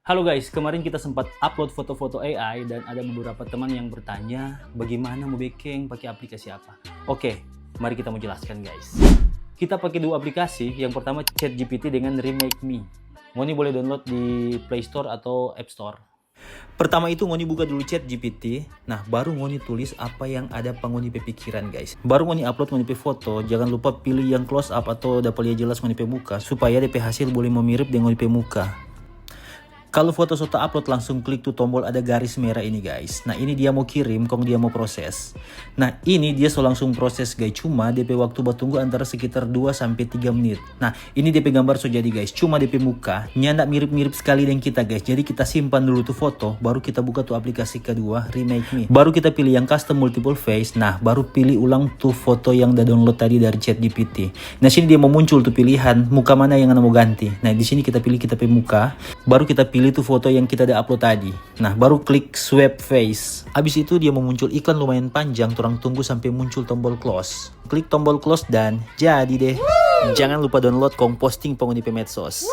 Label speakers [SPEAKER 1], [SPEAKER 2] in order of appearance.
[SPEAKER 1] Halo guys, kemarin kita sempat upload foto-foto AI dan ada beberapa teman yang bertanya bagaimana mau backing pakai aplikasi apa. Oke, mari kita mau jelaskan guys. Kita pakai dua aplikasi, yang pertama ChatGPT dengan Remake Me. Ngoni boleh download di Play Store atau App Store. Pertama itu Ngoni buka dulu ChatGPT, nah baru Ngoni tulis apa yang ada Ngoni pikiran guys. Baru Ngoni upload Ngoni foto, jangan lupa pilih yang close up atau dapat lihat jelas Ngoni muka supaya DP hasil boleh memirip dengan Ngoni muka. Kalau foto sudah upload langsung klik tuh tombol ada garis merah ini guys. Nah ini dia mau kirim, kong dia mau proses. Nah ini dia so langsung proses guys. Cuma DP waktu bertunggu antara sekitar 2-3 menit. Nah ini DP gambar so jadi guys. Cuma DP muka nyandak mirip-mirip sekali dengan kita guys. Jadi kita simpan dulu tuh foto. Baru kita buka tuh aplikasi kedua Remake Me. Baru kita pilih yang custom multiple face. Nah baru pilih ulang tuh foto yang udah download tadi dari ChatGPT. Nah sini dia mau muncul tuh pilihan muka mana yang mau ganti. Nah di sini kita pilih kita muka. Baru kita pilih itu foto yang kita udah upload tadi. Nah baru klik swipe face. Abis itu dia mau muncul iklan lumayan panjang. Turang tunggu sampai muncul tombol close. Klik tombol close dan jadi deh. Jangan lupa download kong posting penghuni medsos.